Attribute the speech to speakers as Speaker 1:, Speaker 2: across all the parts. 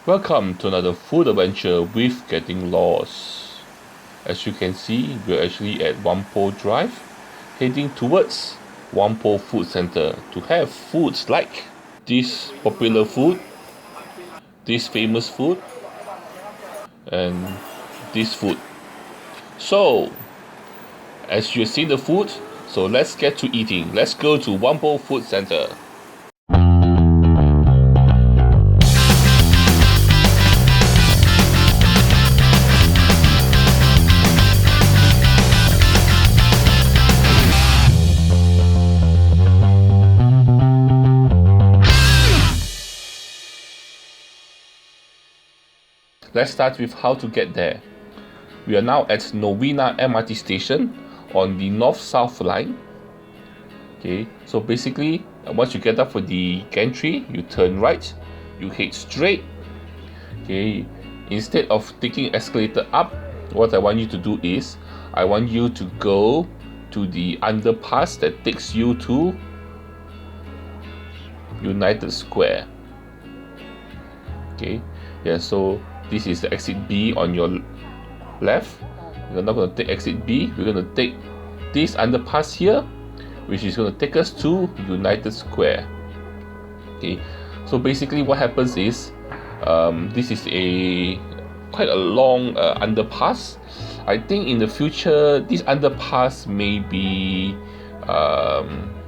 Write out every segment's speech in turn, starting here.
Speaker 1: Welcome to another food adventure with Getting Lost. As you can see, we're actually at Whampoa Drive, heading towards Whampoa Food Center to have foods like this popular food, this famous food, and this food. So, as you've seen the food, so let's get to eating. Let's go to Whampoa Food Center. Let's start with how to get there. We are now at Novena MRT station on the north-south line. Okay, so basically, once you get up for the gantry, you turn right, you head straight. Okay, instead of taking escalator up, what I want you to do is, I want you to go to the underpass that takes you to United Square. Okay, yeah, so this is the exit B on your left. We're not going to take exit B, we're going to take this underpass here, which is going to take us to United Square. Okay, so basically what happens is, this is quite a long underpass. I think in the future this underpass may be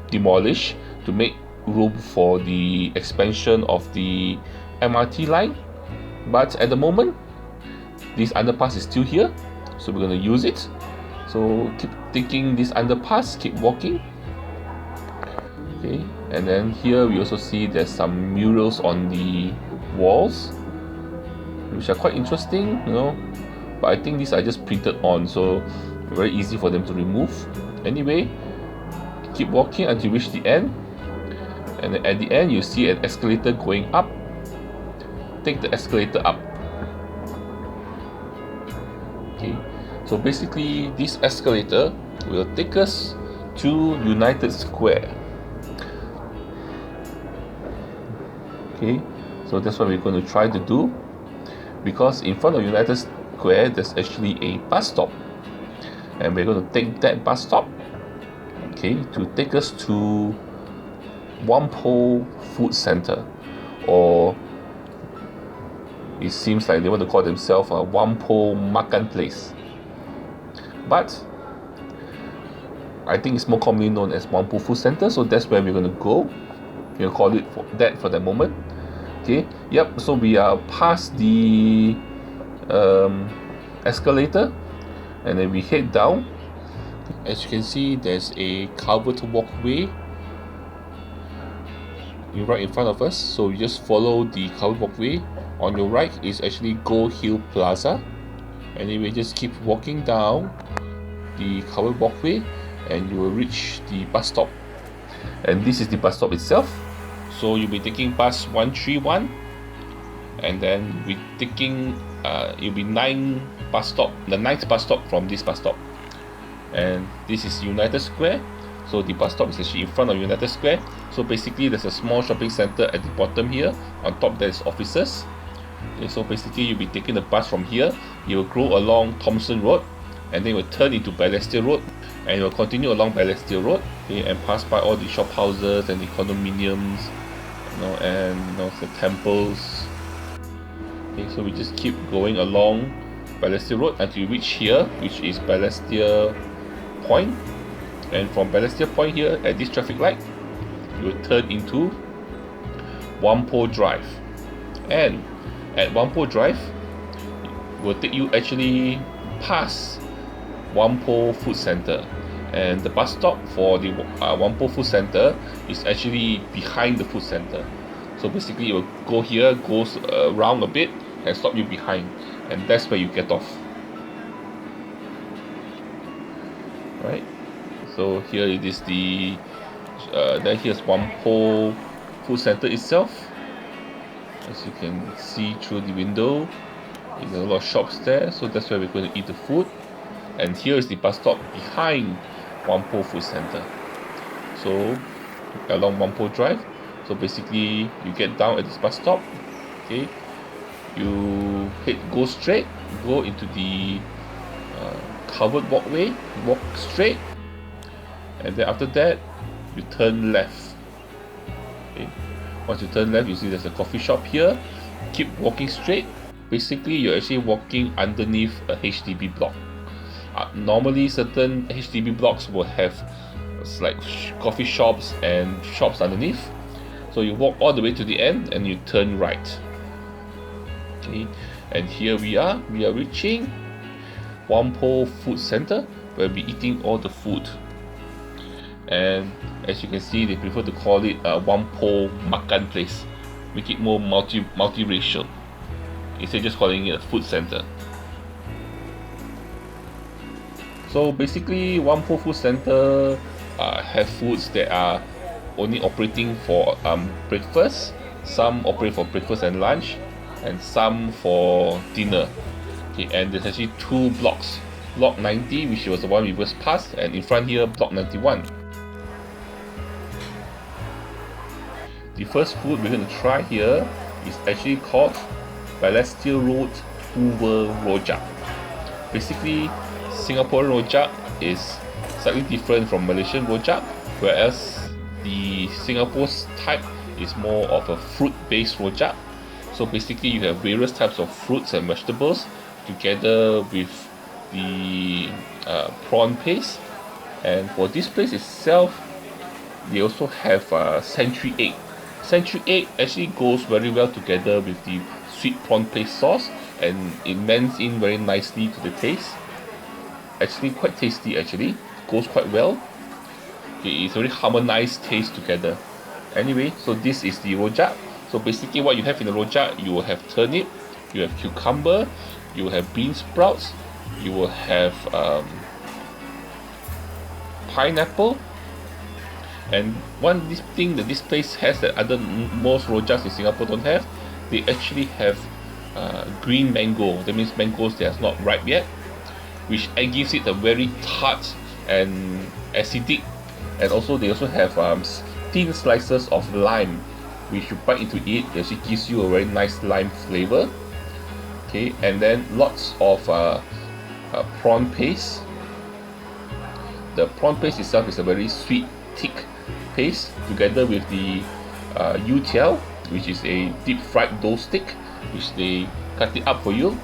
Speaker 1: demolished to make room for the expansion of the MRT line. But at the moment, this underpass is still here, so we're going to use it. So keep taking this underpass, keep walking. Okay, and then here we also see there's some murals on the walls, which are quite interesting, you know. But I think these are just printed on, so very easy for them to remove. Anyway, keep walking until you reach the end, and then at the end you see an escalator going up. Take the escalator up. Okay, so basically this escalator will take us to United Square. Okay, so that's what we're going to try to do, because in front of United Square there's actually a bus stop, and we're going to take that bus stop, okay, to take us to Whampoa Food Center, or it seems like they want to call themselves a Whampoa Makan place, but I think it's more commonly known as Whampoa Food Center, so that's where we're going to go. We'll call it for the moment. Okay, yep, so we are past the escalator, and then we head down. As you can see, there's a covered walkway right in front of us, so you just follow the covered walkway. On your right is actually Gold Hill Plaza, and then we just keep walking down the covered walkway and you will reach the bus stop. And this is the bus stop itself. So you'll be taking bus 131, and then we're taking it'll be the ninth bus stop from this bus stop. And this is United Square, so the bus stop is actually in front of United Square. So basically there's a small shopping center at the bottom here, on top there's offices. Okay, so basically you'll be taking the bus from here, you will go along Thompson Road, and then you will turn into Balastier Road, and you will continue along Balastier Road, okay, and pass by all the shop houses and the condominiums, you know, and you know, the temples. Okay, so we just keep going along Balastier Road until you reach here, which is Balastier Point. And from Balastier Point here, at this traffic light, you will turn into Whampoa Drive. And at Whampoa Drive will take you actually past Whampoa Food Center, and the bus stop for the Whampoa Food Center is actually behind the food center. So basically it will go here, goes around a bit and stop you behind, and that's where you get off. Right, so here it is the then here's Whampoa Food Center itself. As you can see through the window, there's a lot of shops there, so that's where we're going to eat the food. And here is the bus stop behind Whampoa Food Center. So along Whampoa Drive, so basically you get down at this bus stop, okay, you go straight, go into the covered walkway, walk straight, and then after that you turn left. Okay. Once you turn left, you see there's a coffee shop here. Keep walking straight. Basically, you're actually walking underneath a HDB block. Normally, certain HDB blocks will have like coffee shops and shops underneath. So you walk all the way to the end and you turn right. Okay, and here we are reaching Whampoa Food Center, where we'll be eating all the food. And as you can see, they prefer to call it a Whampoa Makan place, make it more multiracial instead of just calling it a food center. So basically, Whampoa Food Center have foods that are only operating for breakfast. Some operate for breakfast and lunch, and some for dinner. Okay, and there's actually two blocks. Block 90, which was the one we just passed, and in front here, Block 91. The first food we're going to try here is actually called Balastier Road Hoover Rojak. Basically, Singaporean rojak is slightly different from Malaysian rojak, whereas the Singapore's type is more of a fruit-based rojak. So basically, you have various types of fruits and vegetables together with the prawn paste. And for this place itself, they also have century egg. Century egg actually goes very well together with the sweet prawn paste sauce, and it mends in very nicely to the taste. Actually quite tasty, actually goes quite well. It's very harmonized taste together. Anyway, so this is the rojak. So basically what you have in the rojak, you will have turnip, you have cucumber, you will have bean sprouts, you will have pineapple. And one thing that this place has that most rojaks in Singapore don't have, they actually have green mango. That means mangoes that are not ripe yet, which gives it a very tart and acidic. And also they also have thin slices of lime, which you bite into it actually gives you a very nice lime flavor. Okay, and then lots of prawn paste. The prawn paste itself is a very sweet, thick paste together with the youtiao, which is a deep fried dough stick, which they cut it up for you.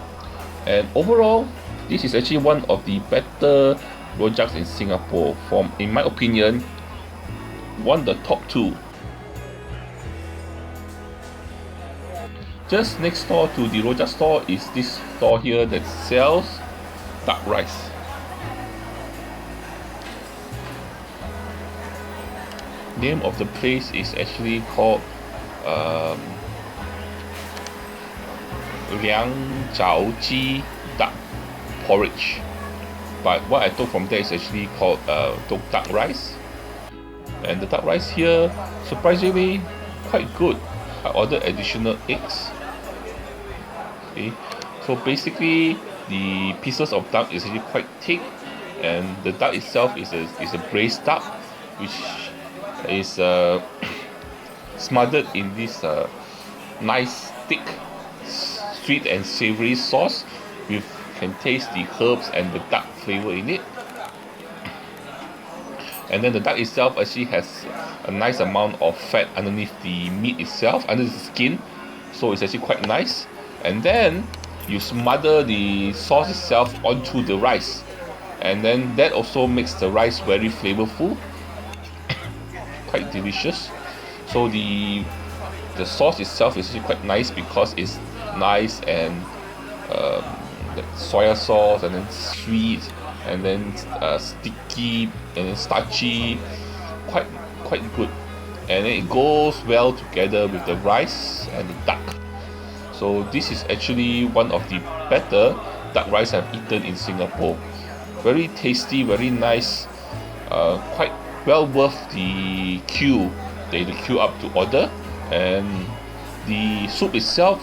Speaker 1: And overall, this is actually one of the better rojaks in Singapore. In my opinion, one of the top two. Just next door to the rojak store is this store here that sells duck rice. Name of the place is actually called Liang Zhao duck porridge, but what I took from there is actually called duck rice. And the duck rice here, surprisingly quite good. I ordered additional eggs. Okay, so basically the pieces of duck is actually quite thick, and the duck itself is a braised duck, which is smothered in this nice thick sweet and savory sauce. You can taste the herbs and the duck flavor in it. And then the duck itself actually has a nice amount of fat underneath the meat itself, under the skin, so it's actually quite nice. And then you smother the sauce itself onto the rice, and then that also makes the rice very flavorful, quite delicious. So the sauce itself is actually quite nice because it's nice and soya sauce, and then sweet, and then sticky, and then starchy, quite good. And then it goes well together with the rice and the duck. So this is actually one of the better duck rice I've eaten in Singapore. Very tasty, very nice, quite well worth the queue. They queue up to order. And the soup itself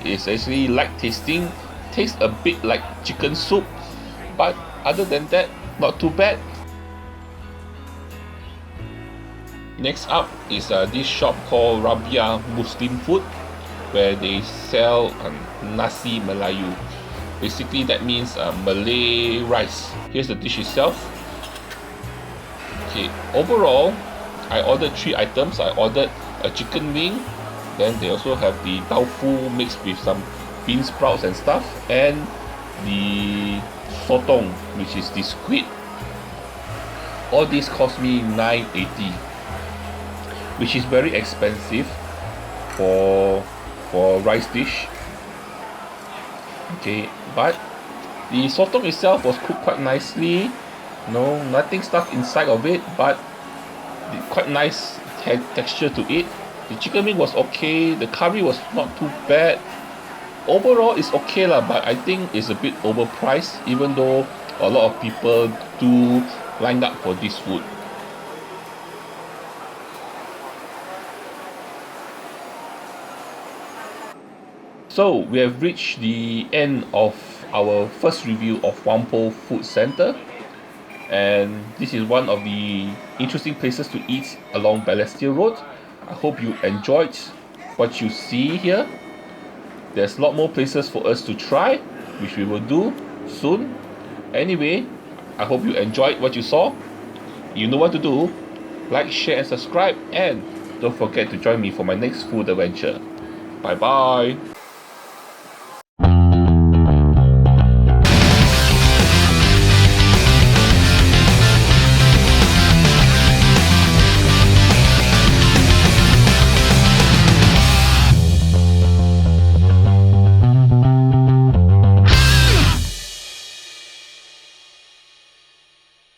Speaker 1: is actually light tasting, tastes a bit like chicken soup, but other than that, not too bad. Next up is this shop called Rabiah Muslim food. where they sell nasi Melayu. Basically that means Malay rice. Here's the dish itself. Okay, overall I ordered 3 items. I ordered a chicken wing, then they also have the tofu mixed with some bean sprouts and stuff, and the sotong, which is the squid. All this cost me $9.80, which is very expensive for rice dish. Okay, but the sotong itself was cooked quite nicely. No, nothing stuck inside of it, but quite nice texture to it. The chicken wing was okay. The curry was not too bad. Overall, it's okay lah, but I think it's a bit overpriced, even though a lot of people do line up for this food. So we have reached the end of our first review of Whampoa Food Center, and this is one of the interesting places to eat along Balastier Road. I hope you enjoyed what you see here. There's a lot more places for us to try, which we will do soon. Anyway, I hope you enjoyed what you saw. You know what to do. Like, share and subscribe, and don't forget to join me for my next food adventure. Bye bye.